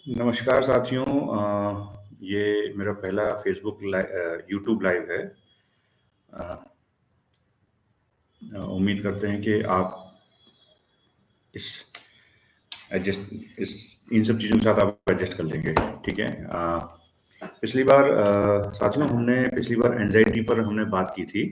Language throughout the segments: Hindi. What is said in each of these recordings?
नमस्कार साथियों। ये मेरा पहला यूट्यूब लाइव है। अ, उम्मीद करते हैं कि आप इस एडजस्ट इस इन सब चीज़ों के साथ आप एडजस्ट कर लेंगे। ठीक है। पिछली बार साथियों हमने पिछली बार एंजाइटी पर हमने बात की थी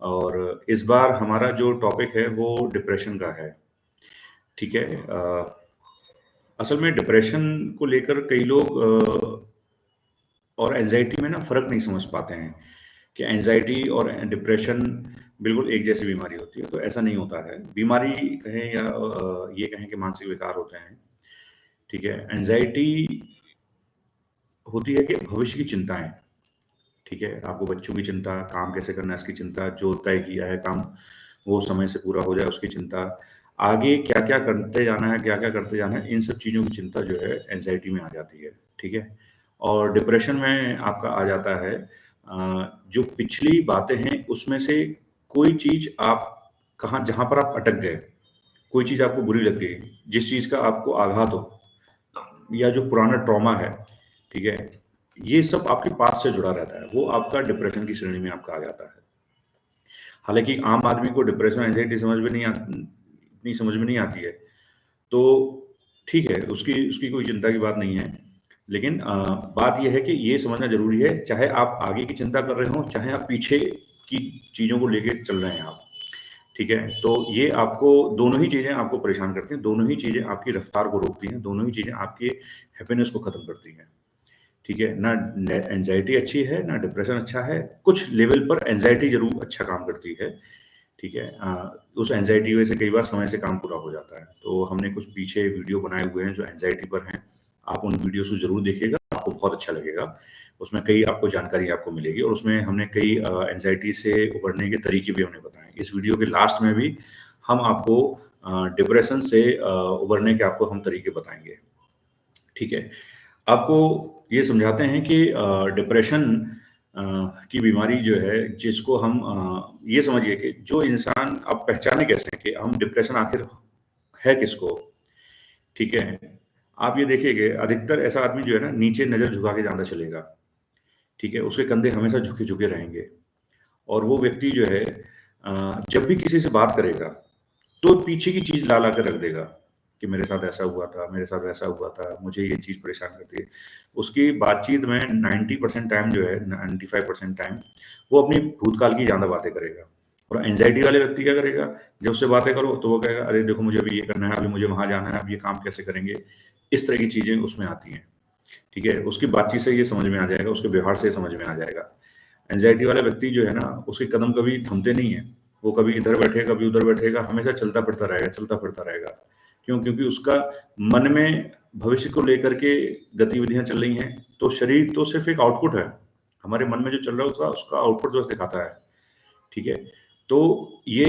और इस बार हमारा जो टॉपिक है वो डिप्रेशन का है। ठीक है। असल में डिप्रेशन को लेकर कई लोग और एंजाइटी में ना फ़र्क नहीं समझ पाते हैं कि एंजाइटी और डिप्रेशन बिल्कुल एक जैसी बीमारी होती है, तो ऐसा नहीं होता है। बीमारी कहें या ये कहें कि मानसिक विकार होते हैं, ठीक है? एंजाइटी होती है कि भविष्य की चिंताएँ, ठीक है? आपको बच्चों की चिंता, काम कैसे करना है इसकी चिंता, जो तय किया है काम वो समय से पूरा हो जाए उसकी चिंता, आगे क्या-क्या करते जाना है, क्या-क्या करते जाना है, इन सब चीज़ों की चिंता जो है एंजाइटी में आ जाती है, ठीक है? और डिप्रेशन में आपका आ जाता है जो पिछली बातें हैं उसमें से कोई चीज़ आप कहाँ जहाँ पर आप अटक गए, कोई चीज़ आपको बुरी लग गई, जिस चीज़ का आपको आघात हो या जो पुराना ट्रॉमा है, ठीक है? ये सब आपके पास्ट से जुड़ा रहता है, वो आपका डिप्रेशन की श्रेणी में आपका आ जाता है। हालाँकि आम आदमी को डिप्रेशन, एंग्ज़ायटी इतनी समझ में नहीं आती है, तो ठीक है, उसकी उसकी कोई चिंता की बात नहीं है। लेकिन बात ये है कि ये समझना ज़रूरी है, चाहे आप आगे की चिंता कर रहे हों, चाहे आप पीछे की चीज़ों को लेके चल रहे हैं आप, ठीक है? तो ये आपको दोनों ही चीज़ें आपको परेशान करती हैं, दोनों ही चीज़ें आपकी रफ़्तार को रोकती हैं, दोनों ही चीज़ें आपके हैप्पीनेस को ख़त्म करती हैं। ठीक है? ना एंग्ज़ायटी अच्छी है, ना डिप्रेशन अच्छा है। कुछ लेवल पर एंग्ज़ायटी ज़रूर अच्छा काम करती है, ठीक है? उस एंग्ज़ायटी की वजह से कई बार समय से काम पूरा हो जाता है। तो हमने कुछ पीछे वीडियो बनाए हुए हैं जो एंग्ज़ायटी पर हैं। आप उन वीडियोज़ को ज़रूर देखिएगा, आपको बहुत अच्छा लगेगा। उसमें कई आपको जानकारी आपको मिलेगी और उसमें हमने कई एंग्ज़ायटी से उभरने के तरीके भी हमने बताए। इस वीडियो के लास्ट में भी हम आपको डिप्रेशन से उभरने के आपको हम तरीके बताएँगे, ठीक है? आपको ये समझाते हैं कि डिप्रेशन अ, की बीमारी जो है जिसको हम ये समझिए कि जो इंसान आप पहचाने कैसे कि हम डिप्रेशन आखिर है किसको, ठीक है? आप ये देखिए कि अधिकतर ऐसा आदमी जो है ना नीचे नज़र झुका के ज़्यादा चलेगा, ठीक है? उसके कंधे हमेशा झुके-झुके रहेंगे और वो व्यक्ति जो है जब भी किसी से बात करेगा तो पीछे की चीज़ ला-ला के रख देगा, कि मेरे साथ ऐसा हुआ था, मेरे साथ वैसा हुआ था, मुझे ये चीज़ परेशान करती है। उसकी बातचीत में 90% टाइम जो है 95% टाइम वो अपनी भूतकाल की ज़्यादा बातें करेगा। और एंग्ज़ायटी वाले व्यक्ति क्या करेगा, जब उससे बातें करो तो वो कहेगा, "अरे देखो मुझे अभी ये करना है, अभी मुझे वहाँ जाना है, अब ये काम कैसे करेंगे?" इस तरह की चीज़ें उसमें आती हैं, ठीक है? उसकी बातचीत से ये समझ में आ जाएगा, उसके व्यवहार से ये समझ में आ जाएगा। एंग्ज़ायटी वाला व्यक्ति जो है ना, उसके कदम कभी थमते नहीं हैं। वो कभी इधर बैठेगा, कभी उधर बैठेगा, हमेशा चलता-फिरता रहेगा, चलता-फिरता रहेगा। क्यों? क्योंकि उसका मन में भविष्य को लेकर के गतिविधियाँ चल रही हैं, तो शरीर तो सिर्फ़ एक आउटपुट है। हमारे मन में जो चल रहा है उसका आउटपुट जो दिखाता है, ठीक है? तो ये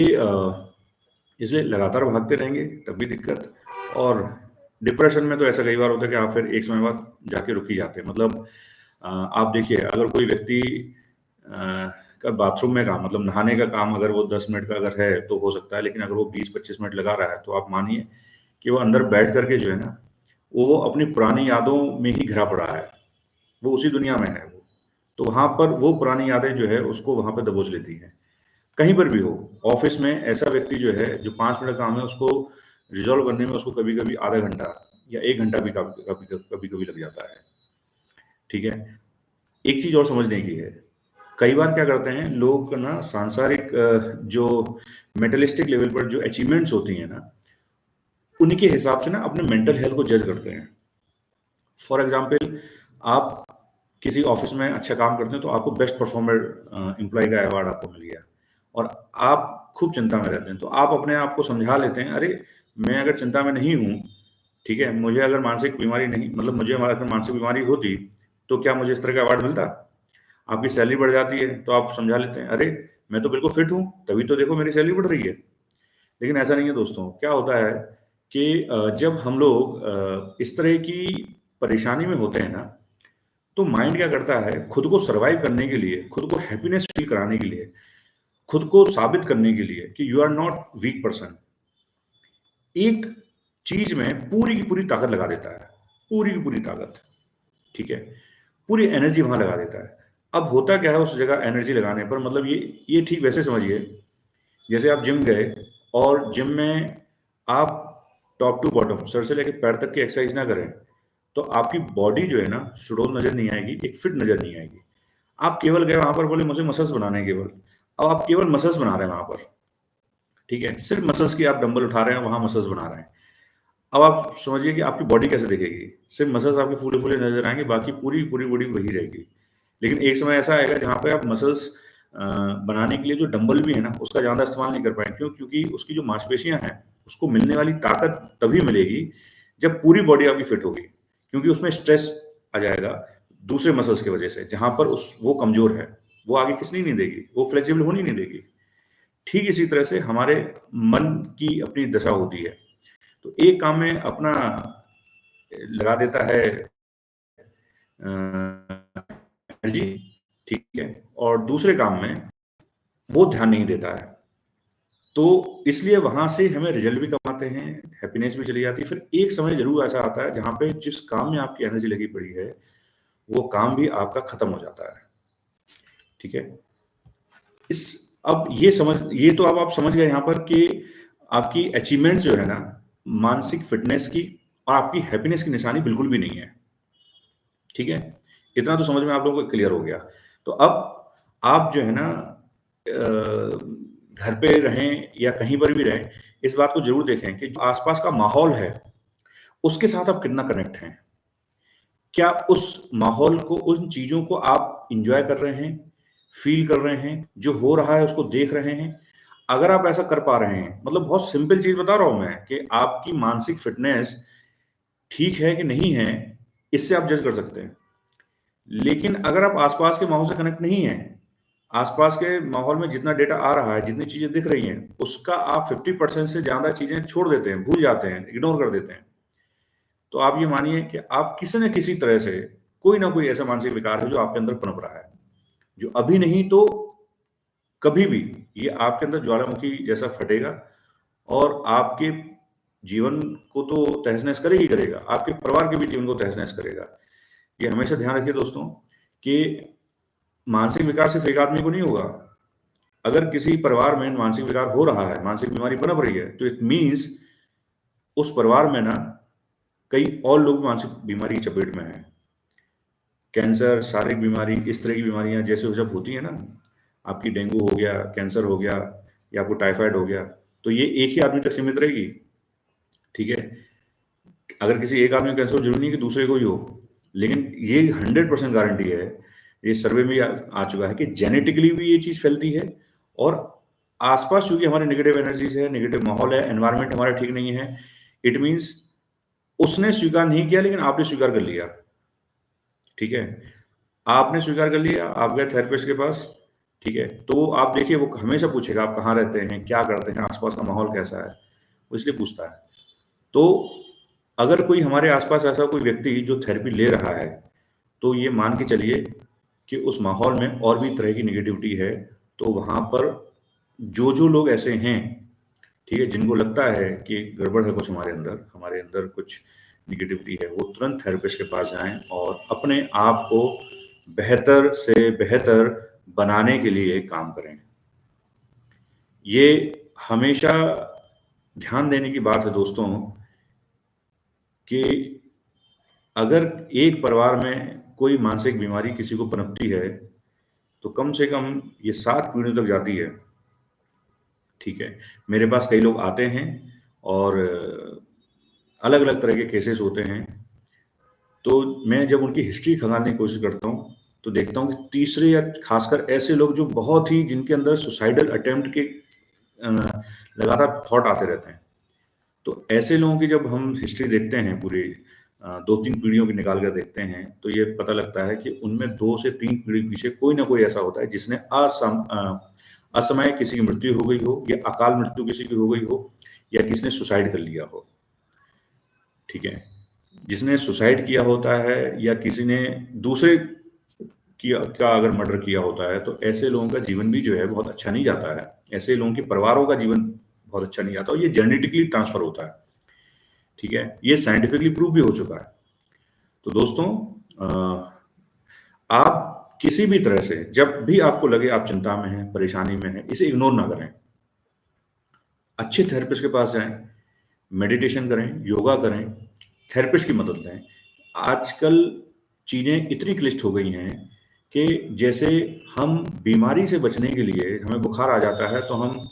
इसलिए लगातार भागते रहेंगे तब भी दिक्कत और डिप्रेशन में तो ऐसा कई बार होता है कि आप फिर एक समय बाद जाके रुक ही जाते हैं। मतलब आप देखिए अगर कोई व्यक्ति का बाथरूम में काम मतलब नहाने का काम अगर वो 10 मिनट का अगर है तो हो सकता है, लेकिन अगर वो 20-25 मिनट लगा रहा है तो आप मानिए कि वो अंदर बैठ कर के जो है ना, वो अपनी पुरानी यादों में ही घिरा पड़ा है। वो उसी दुनिया में है वो। तो वहाँ पर वो पुरानी यादें जो है उसको वहाँ पे दबोच लेती हैं। कहीं पर भी हो, ऑफ़िस में ऐसा व्यक्ति जो है जो 5 मिनट का काम है उसको रिज़ॉल्व करने में उसको कभी-कभी आधा घंटा या 1 घंटा भी कभी-कभी लग जाता है। ठीक है? एक चीज़ और समझने की है, कई बार क्या करते हैं लोग ना सांसारिक जो मेटलिस्टिक लेवल पर जो अचीवमेंट्स होती हैं ना, उन्हीं के हिसाब से ना अपने मेंटल हेल्थ को जज करते हैं। फॉर एग्ज़ाम्पल आप किसी ऑफ़िस में अच्छा काम करते हैं तो आपको बेस्ट परफॉर्मर एम्प्लॉयी का अवार्ड आपको मिल गया और आप खूब चिंता में रहते हैं। तो आप अपने आप को समझा लेते हैं, अरे! मैं अगर चिंता में नहीं हूँ, ठीक है? मुझे अगर मानसिक बीमारी नहीं मतलब मुझे अगर मानसिक बीमारी होती, तो क्या मुझे इस तरह का अवार्ड मिलता? आपकी सैलरी बढ़ जाती है, तो आप समझा लेते हैं, अरे! मैं तो बिल्कुल फिट हूँ, तभी तो देखो मेरी सैलरी बढ़ रही है। लेकिन ऐसा नहीं है दोस्तों, क्या होता है कि जब हम लोग इस तरह की परेशानी में होते हैं ना, तो माइंड क्या करता है, खुद को सर्वाइव करने के लिए, खुद को हैप्पीनेस फ़ील कराने के लिए, खुद को साबित करने के लिए कि you are not weak person, एक चीज़ में पूरी की पूरी ताकत लगा देता है। पूरी की पूरी ताकत, ठीक है, पूरी एनर्जी वहां लगा देता है। अब होता क्या है उस जगह एनर्जी लगाने पर, मतलब ये ठीक वैसे समझिए जैसे आप जिम गए और जिम में आप टॉप टू बॉटम सर से लेकर पैर तक की एक्सरसाइज ना करें तो आपकी बॉडी जो है ना सुडौल नजर नहीं आएगी, एक फिट नजर नहीं आएगी। आप केवल गए वहां पर, बोले मुझे मसल्स बनाने हैं केवल, अब आप केवल मसल्स बना रहे हैं वहां पर, ठीक है, सिर्फ मसल्स की आप डंबल उठा रहे हैं, वहां मसल्स बना रहे हैं। अब आप समझिए कि आपकी बॉडी कैसे दिखेगी, सिर्फ मसल्स आपके फूले फूले नजर आएंगे, बाकी पूरी पूरी बॉडी वही रहेगी। लेकिन एक समय ऐसा आएगा जहाँ पे आप मसल्स बनाने के लिए जो डंबल भी है ना उसका ज़्यादा इस्तेमाल नहीं कर पाएंगे, क्यों? क्योंकि उसकी जो मांसपेशियां हैं उसको मिलने वाली ताकत तभी मिलेगी जब पूरी बॉडी आपकी फिट होगी, क्योंकि उसमें स्ट्रेस आ जाएगा दूसरे मसल्स की वजह से, जहां पर उस वो कमजोर है, वो आगे खिंचनी नहीं देगी, वो फ्लेक्सिबल होनी नहीं देगी। ठीक इसी तरह से हमारे मन की अपनी दशा होती है। तो एक काम में अपना लगा देता है एनर्जी, ठीक है, और दूसरे काम में वो ध्यान नहीं देता है। तो इसलिए वहां से हमें रिजल्ट भी कम आते हैं, हैप्पीनेस भी चली जाती है। फिर एक समय जरूर ऐसा आता है जहां पे जिस काम में आपकी एनर्जी लगी पड़ी है वो काम भी आपका खत्म हो जाता है, ठीक है। इस अब ये तो अब आप समझ गए यहाँ पर कि आपकी अचीवमेंट्स जो है ना मानसिक फिटनेस की और आपकी हैप्पीनेस की निशानी बिल्कुल भी नहीं है, ठीक है। इतना तो समझ में आप लोगों को क्लियर हो गया। तो अब आप जो है ना घर पे रहें या कहीं पर भी रहें, इस बात को जरूर देखें कि जो आसपास का माहौल है उसके साथ आप कितना कनेक्ट हैं। क्या उस माहौल को, उन चीजों को आप इंजॉय कर रहे हैं, फील कर रहे हैं, जो हो रहा है उसको देख रहे हैं? अगर आप ऐसा कर पा रहे हैं, मतलब बहुत सिंपल चीज बता रहा हूं मैं कि आपकी मानसिक फिटनेस ठीक है कि नहीं है, इससे आप जज कर सकते हैं। लेकिन अगर आप आसपास के माहौल से कनेक्ट नहीं है, आसपास के माहौल में जितना डेटा आ रहा है, जितनी चीजें दिख रही हैं, उसका आप 50% से ज्यादा चीजें छोड़ देते हैं, भूल जाते हैं, इग्नोर कर देते हैं, तो आप ये मानिए कि आप किसी न किसी तरह से कोई ना कोई ऐसा मानसिक विकार है जो आपके अंदर पनप रहा है, जो अभी नहीं तो कभी भी ये आपके अंदर ज्वालामुखी जैसा फटेगा और आपके जीवन को तो तहस-नहस करेगा ही करेगा, आपके परिवार के भी जीवन को तहस-नहस करेगा। ये हमेशा ध्यान रखिए दोस्तों कि मानसिक विकार सिर्फ एक आदमी को नहीं होगा। अगर किसी परिवार में मानसिक विकार हो रहा है, मानसिक बीमारी पनप रही है, तो इट मीन्स उस परिवार में ना कई और लोग मानसिक बीमारी की चपेट में हैं। कैंसर, शारीरिक बीमारी, इस तरह की बीमारियां जैसे जब होती है ना, आपकी डेंगू हो गया, कैंसर हो गया या आपको टाइफाइड हो गया, तो ये एक ही आदमी तक सीमित रहेगी, ठीक है। अगर किसी एक आदमी को कैंसर, जरूरी नहीं कि दूसरे को ही हो, लेकिन ये 100% गारंटी है, ये सर्वे में आ चुका है कि जेनेटिकली भी ये चीज फैलती है, और आसपास चूंकि हमारे नेगेटिव एनर्जीज है, नेगेटिव माहौल है, एनवायरमेंट हमारा ठीक नहीं है, इट मीन्स उसने स्वीकार नहीं किया लेकिन आपने स्वीकार कर लिया, ठीक है। आपने स्वीकार कर लिया, आप गए थेरेपिस्ट के पास, ठीक है, तो आप देखिए वो हमेशा पूछेगा आप कहाँ रहते हैं, क्या करते हैं, आसपास का माहौल कैसा है, वो इसलिए पूछता है। तो अगर कोई हमारे आसपास ऐसा कोई व्यक्ति जो थेरेपी ले रहा है, तो ये मान के चलिए कि उस माहौल में और भी तरह की नेगेटिविटी है। तो वहां पर जो जो लोग ऐसे हैं, ठीक है, जिनको लगता है कि गड़बड़ है कुछ हमारे अंदर कुछ निगेटिविटी है, वो तुरंत थेरेपिस्ट के पास जाएं और अपने आप को बेहतर से बेहतर बनाने के लिए काम करें। ये हमेशा ध्यान देने की बात है दोस्तों कि अगर एक परिवार में कोई मानसिक बीमारी किसी को पनपती है तो कम से कम ये 7 पीढ़ियों तक जाती है, ठीक है। मेरे पास कई लोग आते हैं और अलग अलग तरह के केसेस होते हैं, तो मैं जब उनकी हिस्ट्री खंगालने की कोशिश करता हूँ तो देखता हूँ कि तीसरे या खासकर ऐसे लोग जो बहुत ही, जिनके अंदर सुसाइडल अटेम्प्ट के लगातार थॉट आते रहते हैं, तो ऐसे लोगों की जब हम हिस्ट्री देखते हैं पूरी 2-3 पीढ़ियों की निकाल कर देखते हैं, तो ये पता लगता है कि उनमें 2 से 3 पीढ़ी पीछे कोई ना कोई ऐसा होता है जिसने असमय किसी की मृत्यु हो गई हो, या अकाल मृत्यु किसी की हो गई हो, या किसी ने सुसाइड कर लिया हो, ठीक है। जिसने सुसाइड किया होता है या किसी ने दूसरे का अगर मर्डर किया होता है, तो ऐसे लोगों का जीवन भी जो है बहुत अच्छा नहीं जाता है। ऐसे लोगों के परिवारों का जीवन बहुत अच्छा नहीं जाता, और ये जेनेटिकली ट्रांसफर होता है, ठीक है। ये साइंटिफिकली प्रूव भी हो चुका है। तो दोस्तों आप किसी भी तरह से जब भी आपको लगे आप चिंता में हैं, परेशानी में हैं, इसे इग्नोर ना करें। अच्छे थेरेपिस्ट के पास जाएँ, मेडिटेशन करें, योगा करें, थेरेपिस्ट की मदद लें। आजकल चीज़ें इतनी क्लिष्ट हो गई हैं कि जैसे हम बीमारी से बचने के लिए हमें बुखार आ जाता है, तो हम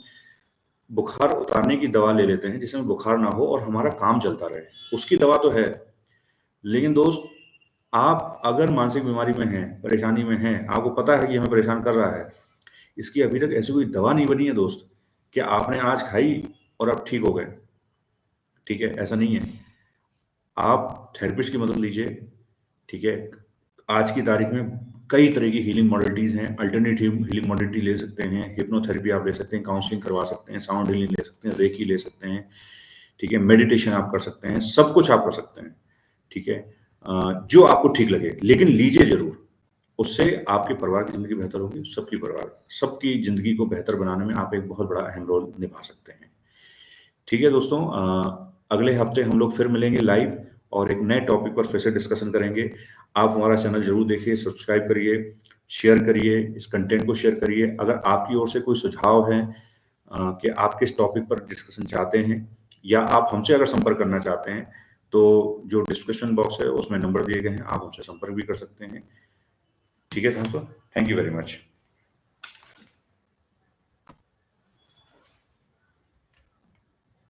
बुखार उतारने की दवा ले लेते हैं, जिसमें बुखार ना हो और हमारा काम चलता रहे। उसकी दवा तो है, लेकिन दोस्त आप अगर मानसिक बीमारी में हैं, परेशानी में हैं, आपको पता है कि हमें परेशान कर रहा है, इसकी अभी तक ऐसी कोई दवा नहीं बनी है दोस्त, कि आपने आज खाई और आप ठीक हो गए। ठीक है? ऐसा नहीं है। आप थेरेपिस्ट की मदद लीजिए, ठीक है? आज की तारीख में कई तरह की हीलिंग मॉडलिटीज़ हैं, अल्टरनेटिव हीलिंग मॉडलिटी ले सकते हैं, हिप्नोथेरेपी आप ले सकते हैं, काउंसलिंग करवा सकते हैं, साउंड हीलिंग ले सकते हैं, रेकी ले सकते हैं, ठीक है? मेडिटेशन आप कर सकते हैं, सब कुछ आप कर सकते हैं, ठीक है? जो आपको ठीक लगे, लेकिन लीजिए ज़रूर। उससे आपके परिवार की ज़िंदगी बेहतर होगी, सबकी ज़िंदगी को बेहतर बनाने में आप एक बहुत बड़ा अहम रोल निभा सकते हैं। ठीक है दोस्तों, अगले हफ्ते हम लोग फिर मिलेंगे लाइव और एक नए टॉपिक पर फिर से डिस्कशन करेंगे। आप हमारा चैनल ज़रूर देखिए, सब्सक्राइब करिए, शेयर करिए, इस कंटेंट को शेयर करिए। अगर आपकी ओर से कोई सुझाव है कि आप किस टॉपिक पर डिस्कशन चाहते हैं या आप हमसे अगर संपर्क करना चाहते हैं, तो जो डिस्क्रिप्शन बॉक्स है उसमें नंबर दिए गए हैं, आप हमसे संपर्क भी कर सकते हैं। ठीक है दोस्तों, थैंक यू वेरी मच।